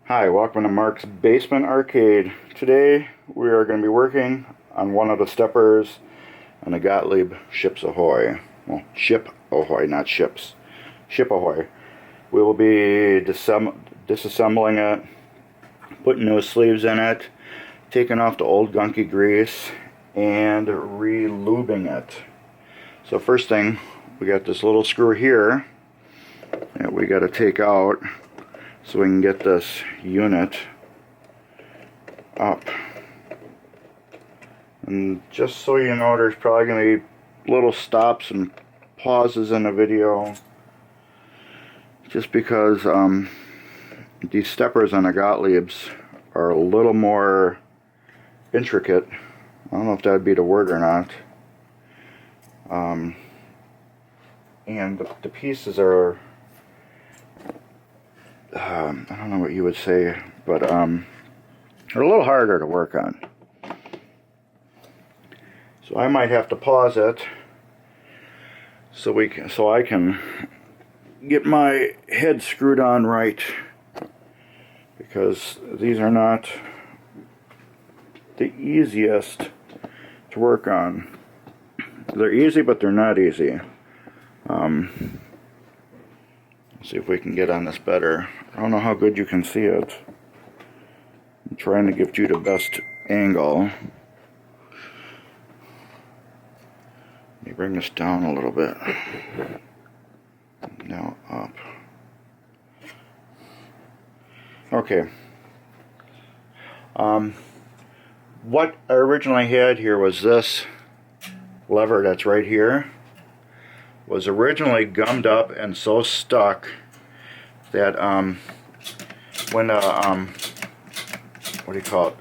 Hi, welcome to Mark's Basement Arcade. Today we are going to be working on one of the steppers on the Gottlieb Ships Ahoy. Well, Ship Ahoy, not ships. Ship Ahoy. We will be disassembling it, putting new sleeves in it, taking off the old gunky grease, and re-lubing it. So first thing, we got this little screw here that we got to take out so we can get this unit up. And just so you know, there's probably going to be little stops and pauses in the video, just because these steppers on the Gottliebs are a little more intricate. I don't know if that would be the word or not. And the pieces are, I don't know what you would say, but they're a little harder to work on. So I might have to pause it so I can get my head screwed on right, because these are not the easiest to work on. They're easy, but they're not easy. Let's see if we can get on this better. I don't know how good you can see it. I'm trying to give you the best angle. Let me bring this down a little bit. Now up. Okay. What I originally had here was this lever that's right here. Was originally gummed up and so stuck that when what do you call it?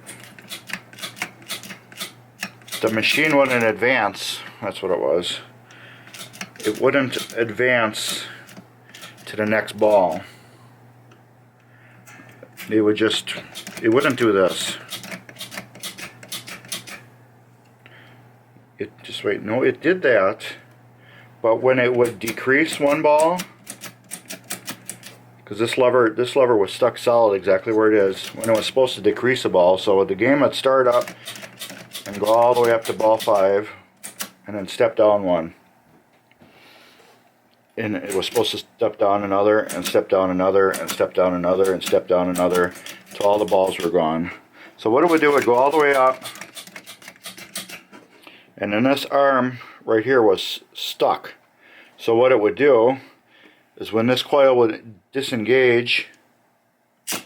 The machine wouldn't advance. That's what it was. It wouldn't advance to the next ball. It wouldn't do this. It did that. But when it would decrease one ball, because this lever was stuck solid exactly where it is, when it was supposed to decrease a ball, so the game would start up and go all the way up to ball 5, and then step down one. And it was supposed to step down another, and step down another, and step down another, and step down another, till all the balls were gone. So what it would do, it would go all the way up, and then this arm right here was stuck. So what it would do is when this coil would disengage, it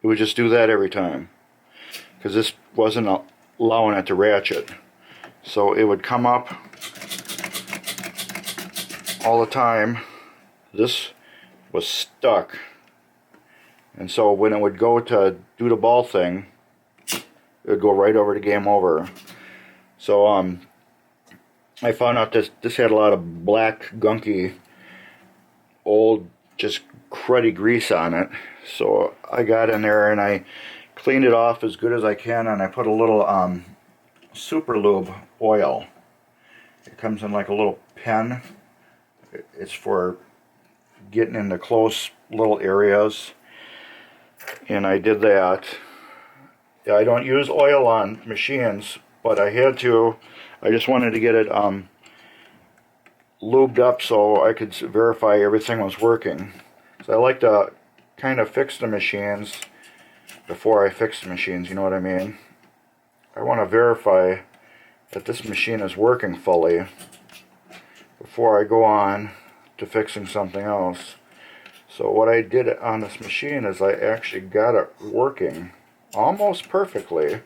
would just do that every time, because this wasn't allowing it to ratchet. So it would come up all the time. This was stuck, and so when it would go to do the ball thing, it would go right over to game over. So I found out this had a lot of black, gunky, old, just cruddy grease on it. So I got in there and I cleaned it off as good as I can, and I put a little super lube oil. It comes in like a little pen. It's for getting into close little areas. And I did that. I don't use oil on machines, but I had to. I just wanted to get it lubed up so I could verify everything was working. So I like to kind of fix the machines before I fix the machines, you know what I mean? I want to verify that this machine is working fully before I go on to fixing something else. So what I did on this machine is I actually got it working almost perfectly,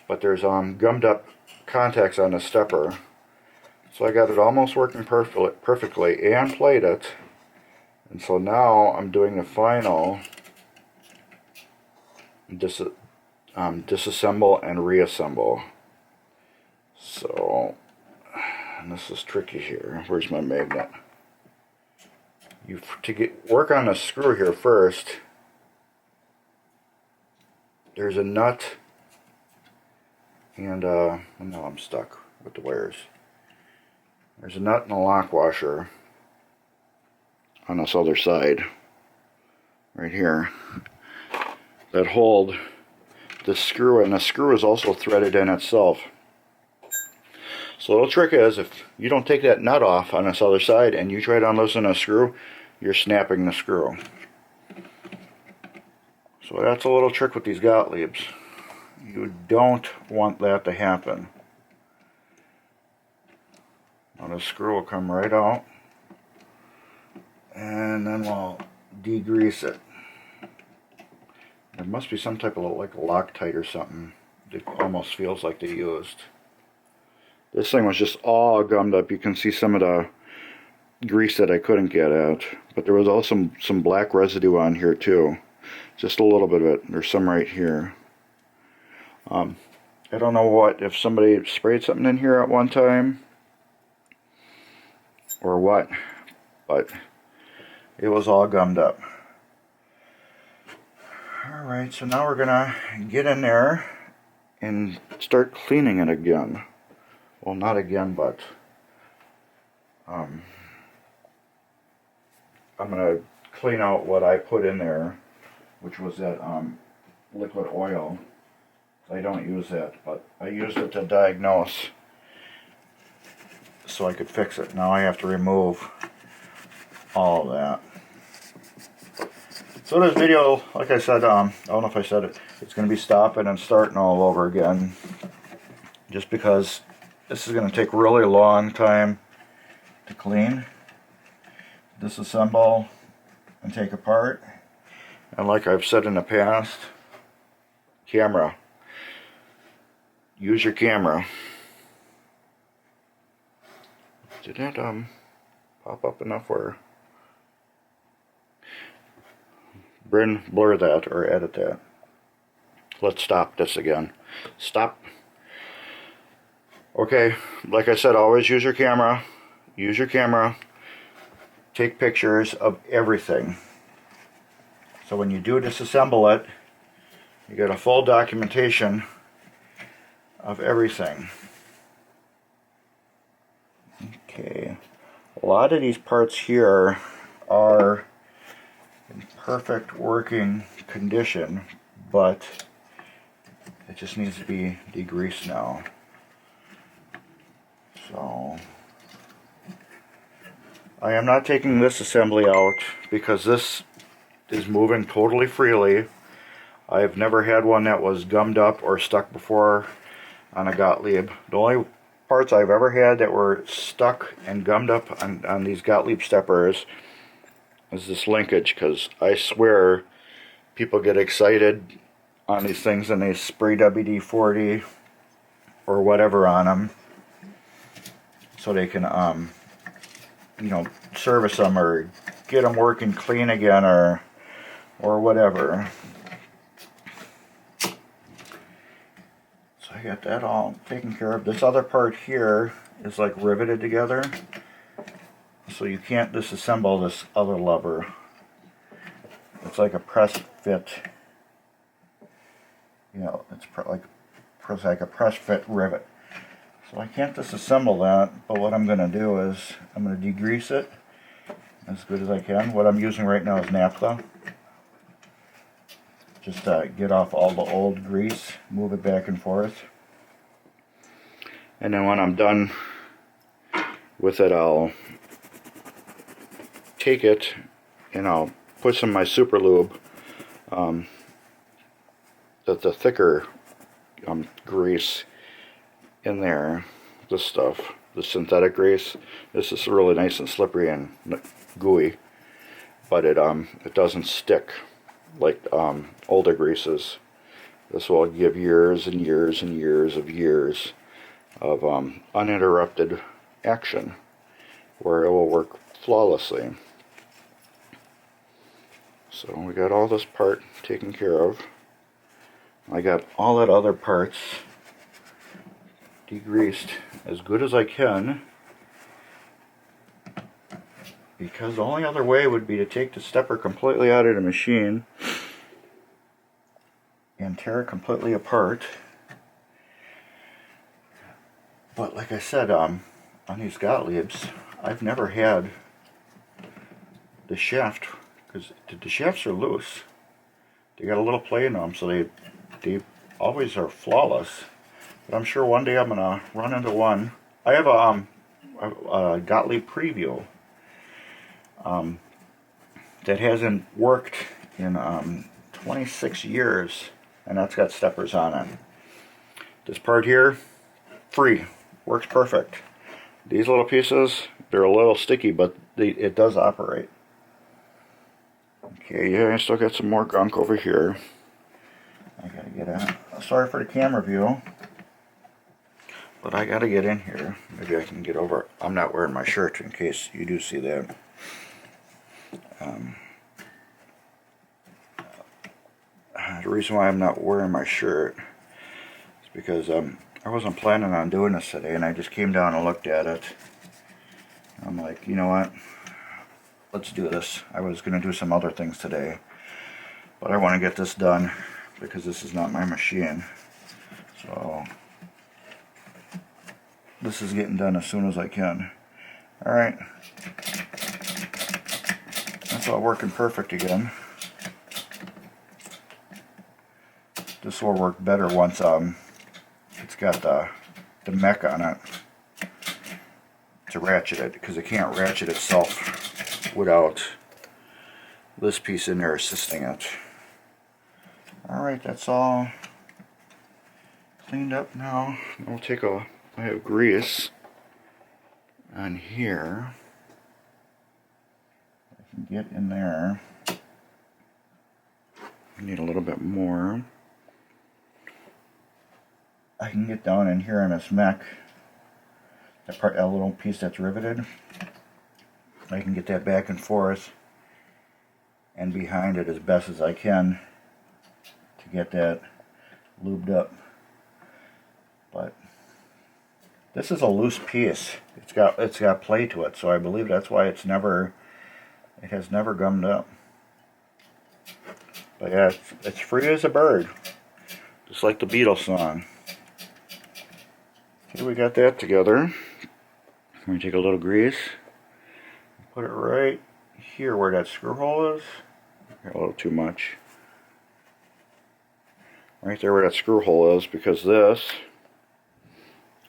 but there's gummed up contacts on the stepper. So I got it almost working perfectly and played it. And so now I'm doing the final disassemble and reassemble. So, and this is tricky here. Where's my magnet? To work on the screw here first, there's a nut, and now I'm stuck with the wires. There's a nut and a lock washer on this other side, right here. that hold the screw, and the screw is also threaded in itself. So the little trick is, if you don't take that nut off on this other side and you try to unloosen a screw, you're snapping the screw. So that's a little trick with these Gottliebs. You don't want that to happen. Now the screw will come right out, and then we'll degrease it. There must be some type of like Loctite or something. It almost feels like they used. This thing was just all gummed up. You can see some of the grease that I couldn't get at. But there was also some black residue on here too. Just a little bit of it. There's some right here. I don't know if somebody sprayed something in here at one time or what, but it was all gummed up. Alright, so now we're gonna get in there and start cleaning it again. Well, not again, but I'm gonna clean out what I put in there, which was that liquid oil. I don't use that, but I used it to diagnose so I could fix it. Now I have to remove all of that. So this video, like I said, I don't know if I said it, it's going to be stopping and starting all over again. Just because this is going to take a really long time to clean, disassemble, and take apart. And like I've said in the past, camera. Use your camera. Did that pop up enough where... Bryn, blur that or edit that. Let's stop this again. Stop. Okay, like I said, always use your camera. Use your camera. Take pictures of everything. So when you do disassemble it, you get a full documentation of everything. Okay. A lot of these parts here are in perfect working condition, but it just needs to be degreased now. So I am not taking this assembly out because this is moving totally freely. I've never had one that was gummed up or stuck before on a Gottlieb. The only parts I've ever had that were stuck and gummed up on these Gottlieb steppers is this linkage, because I swear people get excited on these things and they spray WD-40 or whatever on them so they can you know, service them or get them working clean again or whatever. So I got that all taken care of. This other part here is like riveted together, so you can't disassemble this other lever. It's like a press fit. You know, it's like a press fit rivet. So I can't disassemble that, but what I'm going to do is I'm going to degrease it as good as I can. What I'm using right now is naphtha. Just get off all the old grease, move it back and forth. And then when I'm done with it, I'll take it and I'll put some of my super lube, the thicker grease in there. This stuff, the synthetic grease. This is really nice and slippery and gooey, but it doesn't stick like older greases. This will give years and years and years of uninterrupted action, where it will work flawlessly. So we got all this part taken care of. I got all that other parts degreased as good as I can, because the only other way would be to take the stepper completely out of the machine and tear it completely apart. But like I said, on these Gottliebs, I've never had the shaft, because the shafts are loose. they got a little play in them, so they always are flawless. But I'm sure one day I'm gonna run into one. I have a Gottlieb preview that hasn't worked in 26 years, and that's got steppers on it. This part here, free, works perfect. These little pieces, they're a little sticky, but it does operate. Okay, yeah, I still got some more gunk over here. I gotta get out. Sorry for the camera view, but I gotta get in here. Maybe I can get over. I'm not wearing my shirt in case you do see that. The reason why I'm not wearing my shirt is because I wasn't planning on doing this today, and I just came down and looked at it. I'm like, you know what? Let's do this. I was going to do some other things today, but I want to get this done because this is not my machine. So this is getting done as soon as I can. Alright. That's all working perfect again. This will work better once it's got the mech on it to ratchet it, because it can't ratchet itself without this piece in there assisting it. Alright, that's all cleaned up now. We'll take I have grease on here. I can get in there. I need a little bit more. I can get down in here on this mech, that little piece that's riveted. I can get that back and forth and behind it as best as I can to get that lubed up. But this is a loose piece. It's got play to it, so I believe that's why it has never gummed up. But yeah, it's free as a bird, just like the Beatles song. Okay, we got that together. I'm going to take a little grease, put it right here where that screw hole is. Got a little too much. Right there where that screw hole is, because this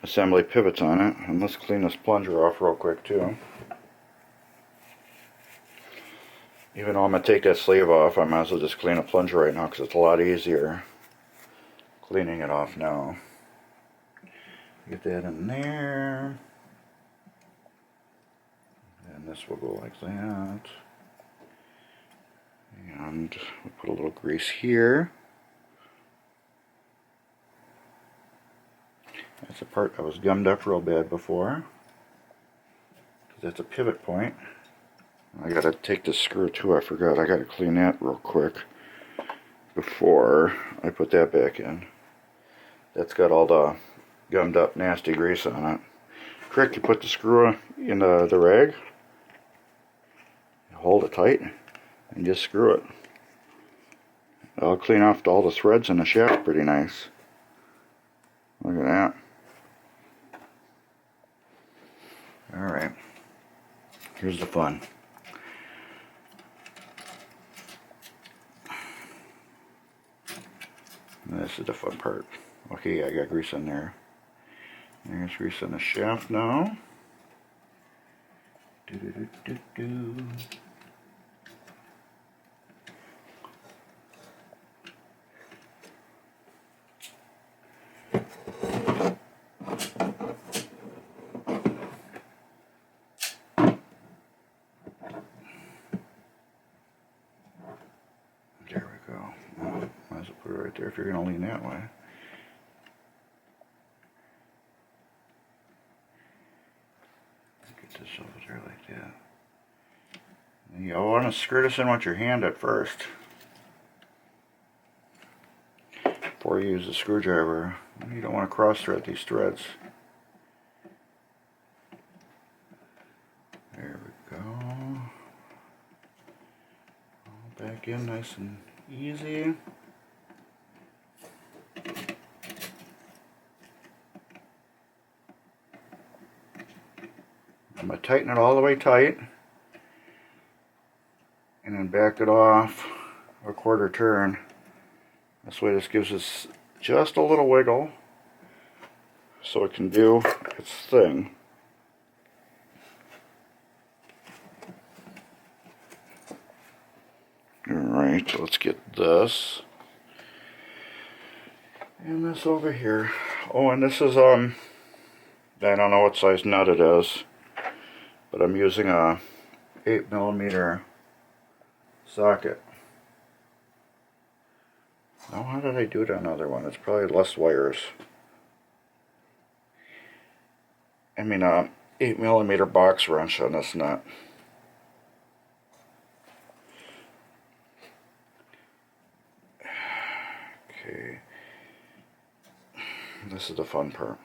assembly pivots on it. And let's clean this plunger off real quick too. Even though I'm going to take that sleeve off, I might as well just clean a plunger right now because it's a lot easier cleaning it off now. Get that in there. And this will go like that. And we'll put a little grease here. That's the part that was gummed up real bad before, because that's a pivot point. I gotta take this screw too, I forgot. I gotta clean that real quick before I put that back in. That's got all the gummed up nasty grease on it. Trick, you put the screw in the rag, hold it tight, and just screw it. I'll clean off all the threads in the shaft pretty nice. Look at that. Alright, here's the fun. This is the fun part. Okay, I got grease in there. There's grease in the shaft now. Do. There we go. Well, might as well put it right there if you're going to lean that way. Get this over there like that. And you want to screw this in with your hand at first, before you use the screwdriver. You don't want to cross thread these threads. There we go. All back in nice and easy. I'm going to tighten it all the way tight and then back it off a quarter turn This way this gives us just a little wiggle so it can do its thing. Alright, let's get this. And this over here. Oh, and this is, I don't know what size nut it is, but I'm using a 8mm socket. Now, how did I do it on another one? It's probably less wires. I mean, 8mm box wrench on this nut. Okay. This is the fun part.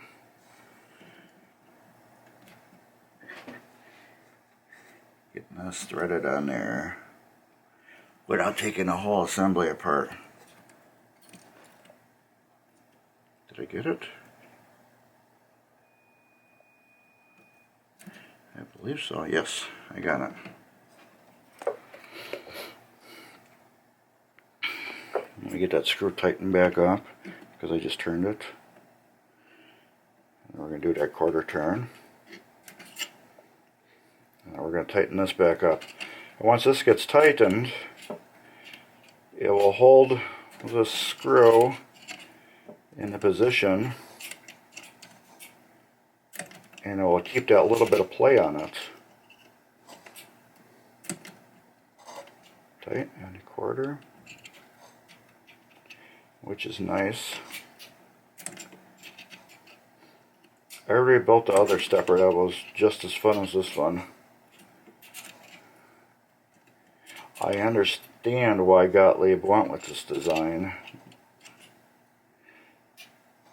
Getting this threaded on there without taking the whole assembly apart. Did I get it? I believe so. Yes, I got it. Let me get that screw tightened back up because I just turned it. And we're going to do that quarter turn. Now we're going to tighten this back up. And once this gets tightened, it will hold the screw in the position, and it will keep that little bit of play on it. Tight and a quarter, which is nice. I already built the other stepper that was just as fun as this one. I understand why Gottlieb went with this design,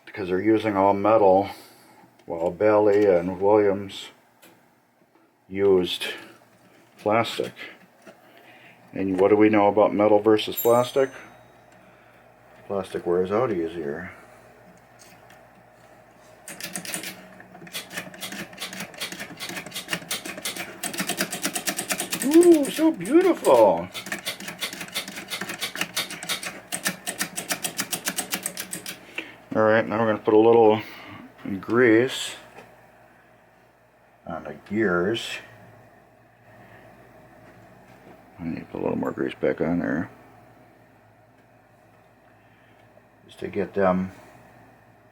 because they're using all metal while Bailey and Williams used plastic. And what do we know about metal versus plastic? Plastic wears out easier. Ooh, so beautiful! Alright, now we're going to put a little grease on the gears. I need to put a little more grease back on there, just to get them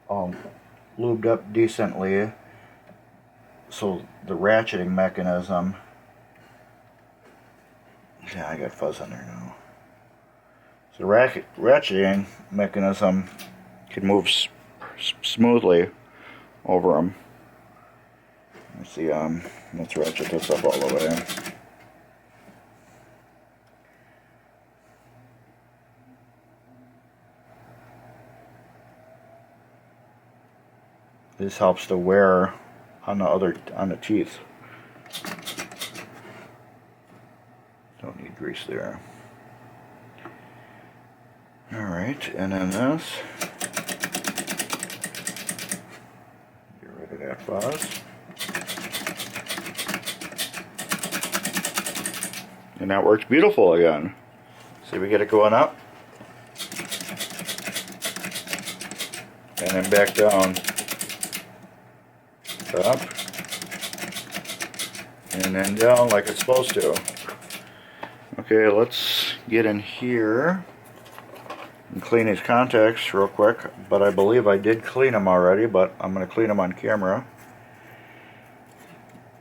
all lubed up decently, so the ratcheting mechanism, yeah, I got fuzz on there now, so the ratcheting mechanism can move smoothly over them. Let's see, let's ratchet this up all the way. This helps the wear on the teeth. Don't need grease there. Alright, and then this. Get rid of that fuzz. And that works beautiful again. See, we get it going up. And then back down. Up. And then down like it's supposed to. Okay, let's get in here and clean these contacts real quick. But I believe I did clean them already, but I'm going to clean them on camera.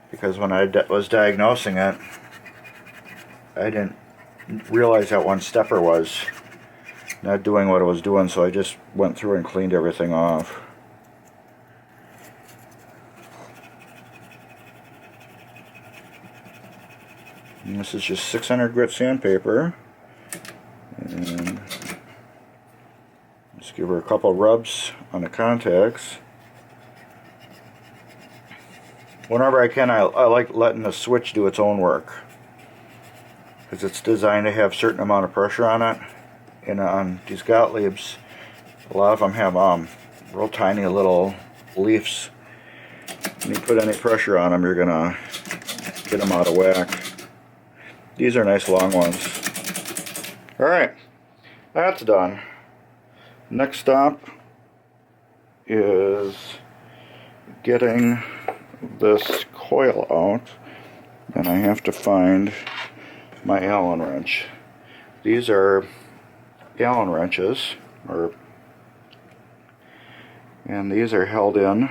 Because when I was diagnosing it, I didn't realize that one stepper was not doing what it was doing, so I just went through and cleaned everything off. And this is just 600 grit sandpaper. And just give her a couple rubs on the contacts. Whenever I can, I like letting the switch do its own work, because it's designed to have a certain amount of pressure on it. And on these Gottliebs, a lot of them have real tiny little leaves. When you put any pressure on them, you're gonna get them out of whack. These are nice long ones. Alright, that's done. Next stop is getting this coil out, and I have to find my Allen wrench. These are Allen wrenches, and these are held in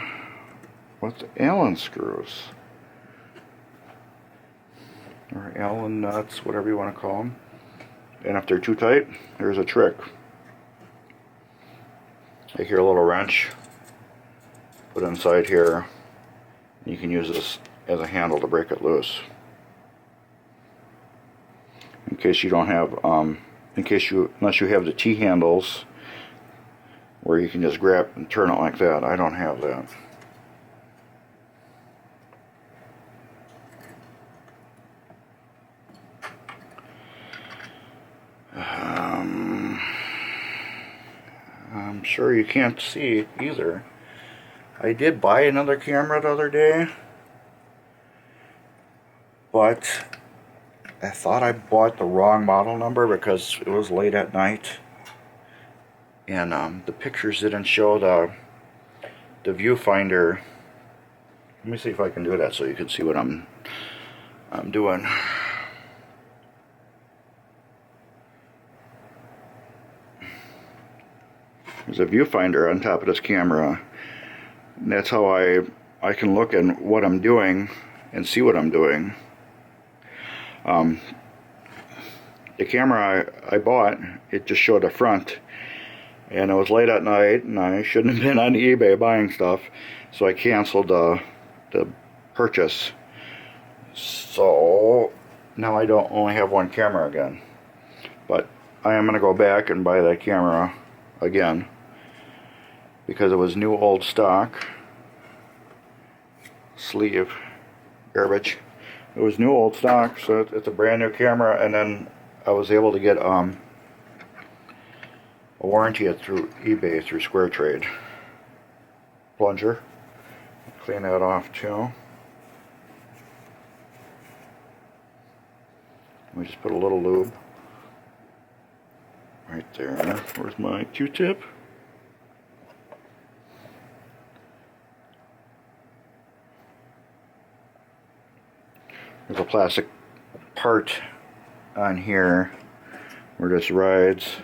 with Allen screws, or Allen nuts, whatever you want to call them. And if they're too tight, there's a trick. Take your little wrench, put it inside here, and you can use this as a handle to break it loose. In case you don't have, unless you have the T-handles where you can just grab and turn it like that. I don't have that. I'm sure you can't see either. I did buy another camera the other day, but I thought I bought the wrong model number because it was late at night, and the pictures didn't show the viewfinder. Let me see if I can do that so you can see what I'm doing. There's a viewfinder on top of this camera, and that's how I can look at what I'm doing and see what I'm doing. The camera I bought, it just showed the front, and it was late at night, and I shouldn't have been on eBay buying stuff, so I canceled the purchase. So now I don't only have one camera again, but I am going to go back and buy that camera again, because it was new old stock. Sleeve garbage. It was new old stock, so it's a brand new camera, and then I was able to get a warranty through eBay, through Square Trade. Plunger. Clean that off too. Let me just put a little lube right there. Where's my Q-tip? There's a plastic part on here where this rides.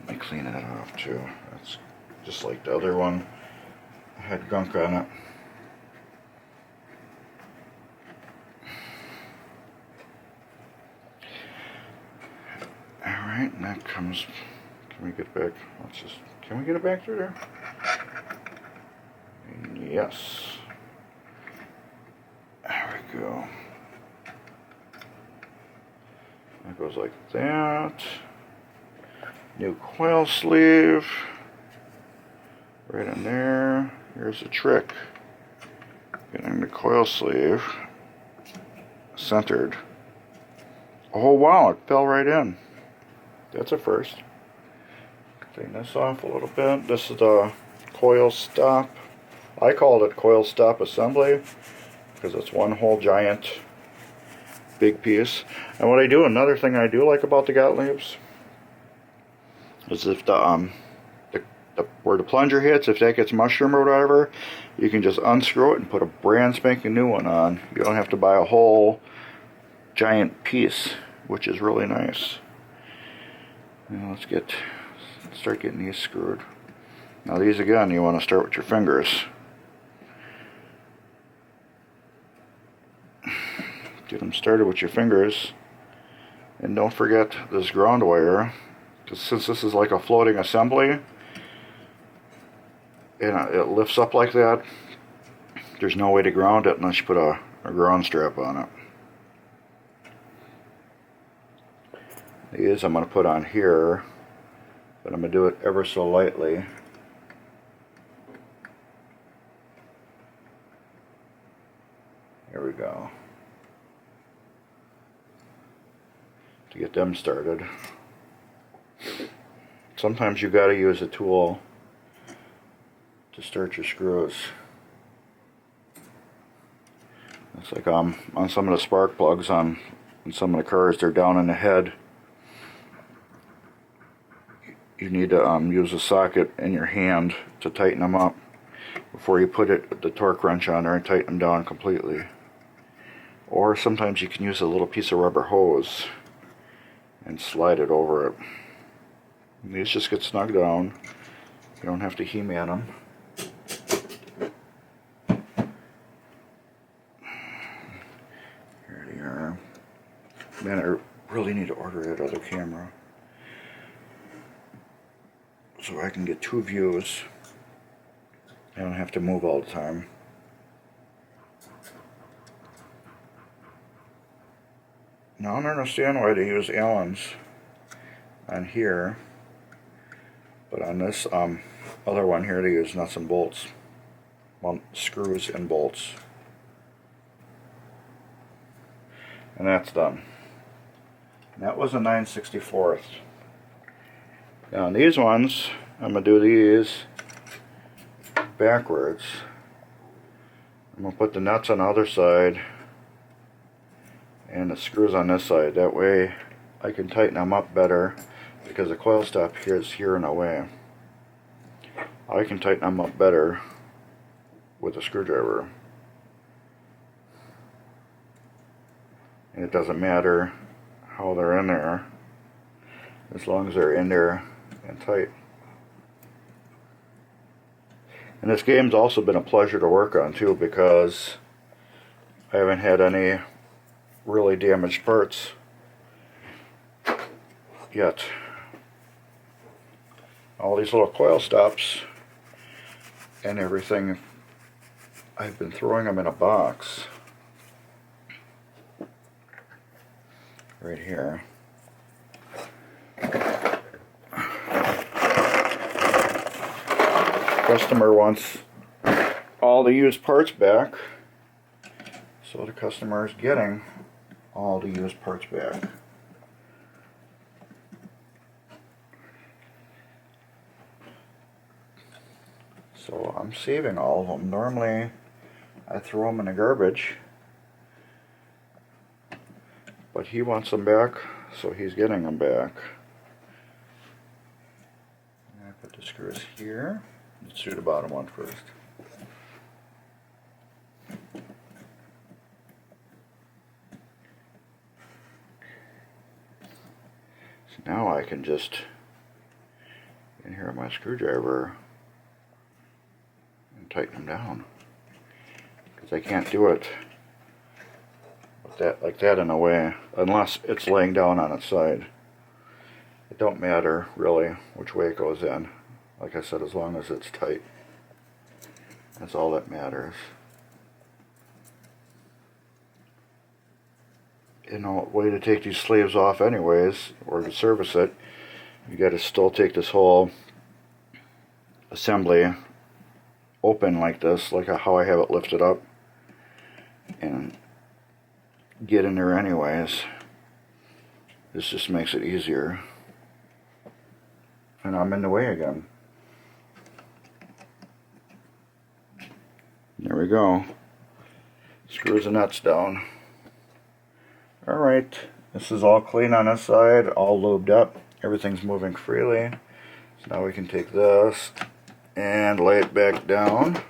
Let me clean that off too. That's just like the other one. I had gunk on it. Alright, and that comes. Can we get back? Can we get it back through there? Yes. There we go. That goes like that. New coil sleeve. Right in there. Here's the trick. Getting the coil sleeve centered. Oh wow, it fell right in. That's a first. Clean this off a little bit. This is the coil stop. I called it coil stop assembly because it's one whole giant big piece. And what I do, another thing I do like about the Gottliebs is if where the plunger hits, if that gets mushroom or whatever, you can just unscrew it and put a brand spanking new one on. You don't have to buy a whole giant piece, which is really nice. Now let's start getting these screwed. Now these again, you want to start with your fingers. Get them started with your fingers, and don't forget this ground wire, because since this is like a floating assembly and it lifts up like that, there's no way to ground it unless you put a ground strap on it. These I'm going to put on here, but I'm going to do it ever so lightly. Here we go. To get them started. Sometimes you got to use a tool to start your screws. It's like on some of the spark plugs on some of the cars, they're down in the head. you need to use a socket in your hand to tighten them up before you put the torque wrench on there and tighten them down completely. Or sometimes you can use a little piece of rubber hose and slide it over it. And these just get snug down. You don't have to He-Man them. Here they are. Man, I really need to order that other camera so I can get 2 views. I don't have to move all the time. Now I don't understand why they use Allens on here, but on this other one here they use nuts and bolts. Well, screws and bolts. And that's done. And that was a 9/64. Now on these ones, I'm going to do these backwards. I'm going to put the nuts on the other side and the screws on this side. That way I can tighten them up better because the coil stop here is here in the way. I can tighten them up better with a screwdriver. And it doesn't matter how they're in there as long as they're in there and tight. And this game's also been a pleasure to work on too, because I haven't had any really damaged parts yet. All these little coil stops and everything, I've been throwing them in a box right here. Customer wants all the used parts back, so the customer is getting all the used parts back. So I'm saving all of them. Normally I throw them in the garbage, but he wants them back, so he's getting them back. And I put the screws here. Let's do the bottom one first. So now I can just in here my screwdriver and tighten them down, because I can't do it with that like that in a way unless it's laying down on its side. It don't matter really which way it goes in. Like I said, as long as it's tight, that's all that matters. You know, way to take these sleeves off anyways, or to service it, you got to still take this whole assembly open like this, like how I have it lifted up, and get in there anyways. This just makes it easier. And I'm in the way again. There we go. Screws the nuts down. Alright, this is all clean on this side, all lubed up. Everything's moving freely. So now we can take this and lay it back down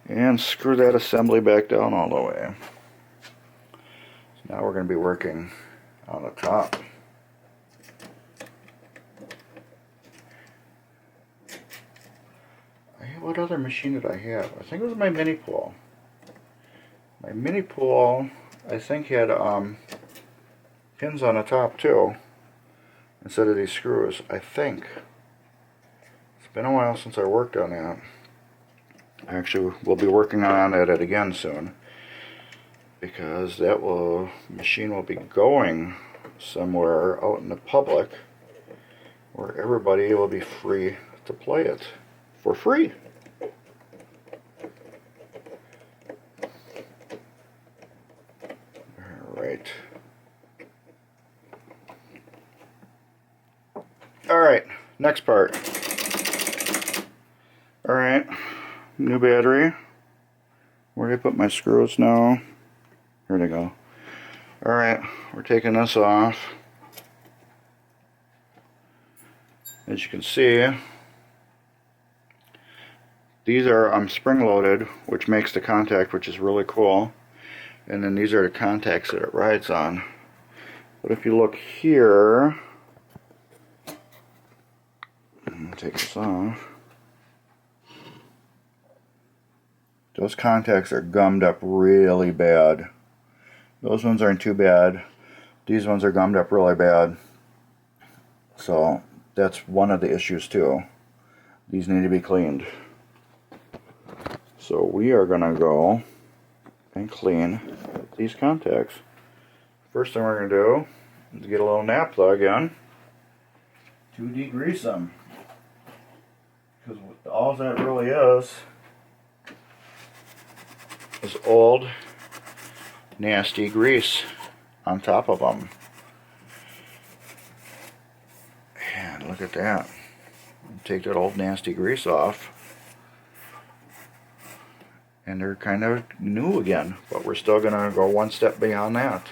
and screw that assembly back down all the way. So now we're going to be working on the top. What other machine did I have? I think it was my mini pool. My mini pool, I think, had pins on the top too, instead of these screws. I think. It's been a while since I worked on that. Actually, we'll be working on it again soon, because that machine will be going somewhere out in the public where everybody will be free to play it for free. Alright. Alright, next part. Alright, new battery. Where did I put my screws now? Here they go. Alright, we're taking this off. As you can see, these are spring loaded, which makes the contact, which is really cool. And then these are the contacts that it rides on. But if you look here, take this off. Those contacts are gummed up really bad. Those ones aren't too bad. These ones are gummed up really bad. So that's one of the issues too. These need to be cleaned. So we are going to go and clean these contacts. First thing we're going to do is get a little nap plug in to degrease them. Because all that really is old, nasty grease on top of them. And look at that. Take that old nasty grease off. And they're kind of new again, but we're still going to go one step beyond that.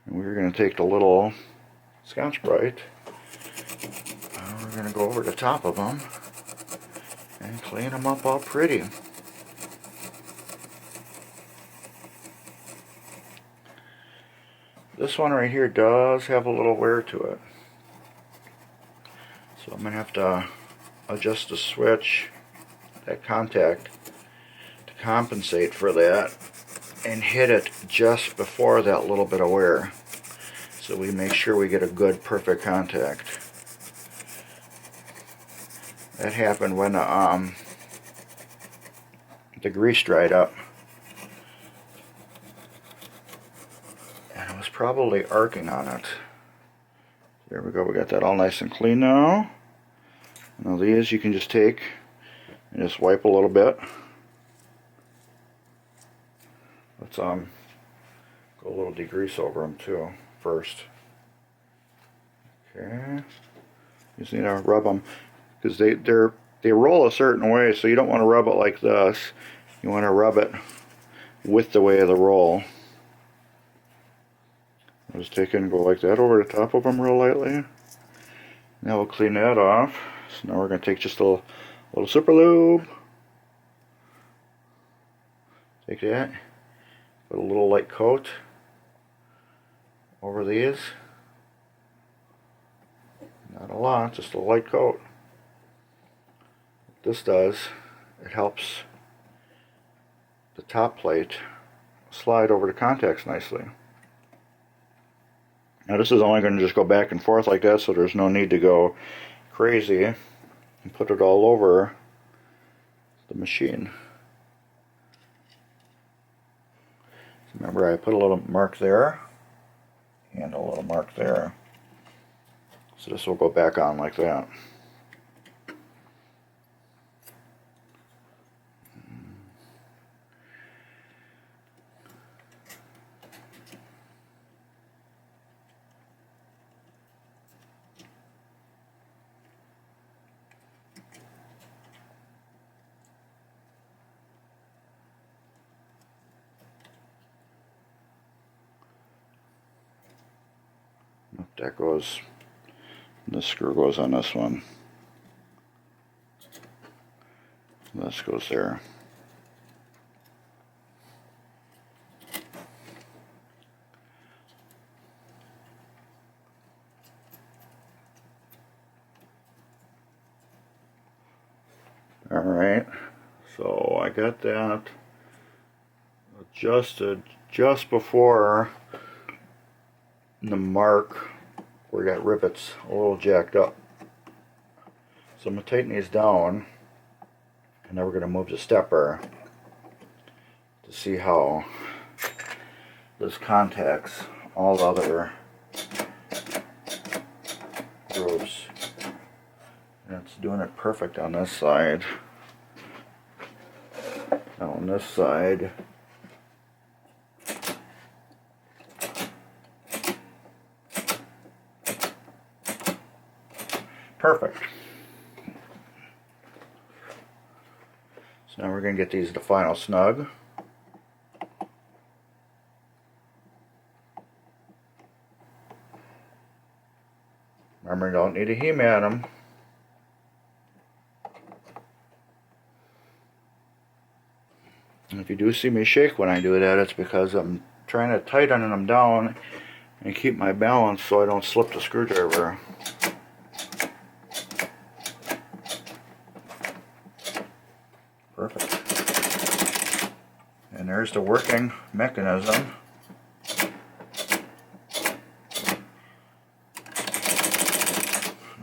And we're going to take the little Scotch-Brite, and we're going to go over the top of them and clean them up all pretty. This one right here does have a little wear to it. So I'm going to have to adjust the switch, that contact, to compensate for that and hit it just before that little bit of wear, so we make sure we get a good perfect contact. That happened when the grease dried up, and it was probably arcing on it. There we go, we got that all nice and clean now. Now these you can just take and just wipe a little bit. Let's go a little degrease over them too first. Okay, you just need to rub them because they roll a certain way, so you don't want to rub it like this. You want to rub it with the way of the roll. I'll just take it and go like that over the top of them real lightly. Now we'll clean that off. So now we're going to take just a little super lube. Take that. Put a little light coat over these. Not a lot, just a light coat. What this does, it helps the top plate slide over the contacts nicely. Now this is only going to just go back and forth like that, so there's no need to go crazy and put it all over the machine. Remember, I put a little mark there and a little mark there. So this will go back on like that. That goes, this screw goes on this one. This goes there. Alright, so I got that adjusted just before the mark where we got rivets a little jacked up. So I'm going to tighten these down, and then we're going to move the stepper to see how this contacts all the other grooves. And it's doing it perfect on this side. Now on this side, perfect. So now we're going to get these to final snug. Remember, you don't need to He-Man them. And if you do see me shake when I do that, it's because I'm trying to tighten them down and keep my balance so I don't slip the screwdriver. Perfect. And there's the working mechanism.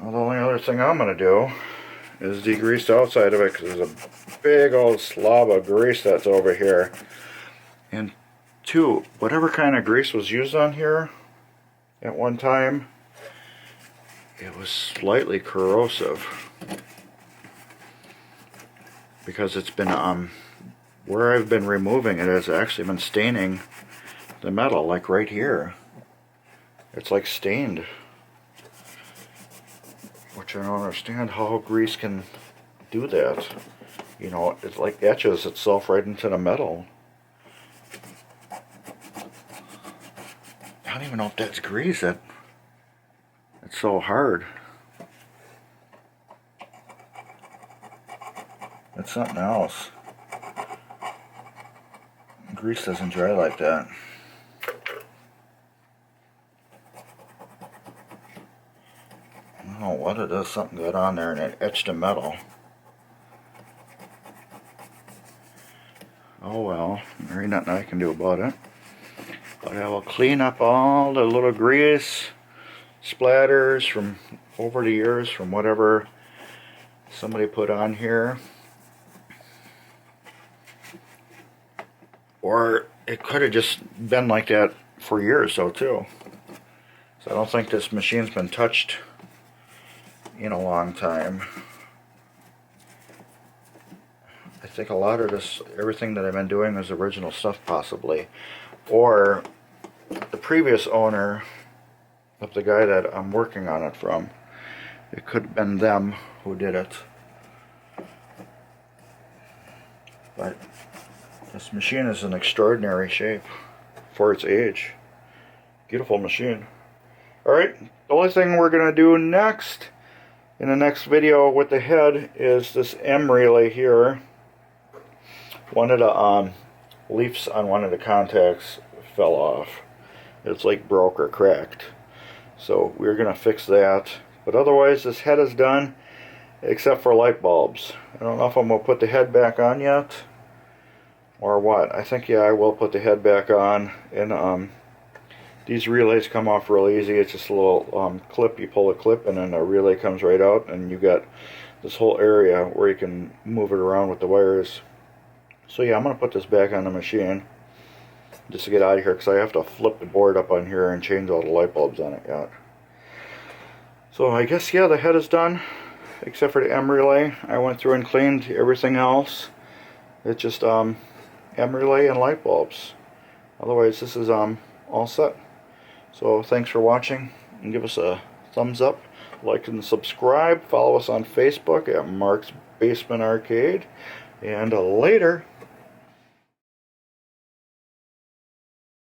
Well, the only other thing I'm going to do is degrease the outside of it, because there's a big old slob of grease that's over here. And two, whatever kind of grease was used on here at one time, it was slightly corrosive, because it's been where I've been removing it has actually been staining the metal, like right here. It's like stained, which I don't understand how grease can do that. You know, it like etches itself right into the metal. I don't even know if that's grease. It's so hard. It's something else. Grease doesn't dry like that. I don't know what it is. Something got on there and it etched the metal. Oh well, there ain't nothing I can do about it. But I will clean up all the little grease splatters from over the years, from whatever somebody put on here. Or it could have just been like that for years though too. So I don't think this machine's been touched in a long time. I think a lot of this, everything that I've been doing is original stuff possibly. Or the previous owner of the guy that I'm working on it from. It could have been them who did it. But this machine is in extraordinary shape for its age. Beautiful machine. Alright, the only thing we're going to do next, in the next video with the head, is this M relay here. One of the leaves on one of the contacts fell off. It's like broke or cracked. So we're going to fix that. But otherwise this head is done, except for light bulbs. I don't know if I'm going to put the head back on yet, or what. I think, yeah, I will put the head back on. And these relays come off real easy. It's just a little clip. You pull a clip and then a relay comes right out, and you got this whole area where you can move it around with the wires. So yeah, I'm going to put this back on the machine just to get out of here, because I have to flip the board up on here and change all the light bulbs on it yet. So I guess, yeah, the head is done, except for the M relay. I went through and cleaned everything else. It's just M relay and light bulbs. Otherwise this is all set. So thanks for watching, and give us a thumbs up, like and subscribe. Follow us on Facebook at Mark's Basement Arcade, and later.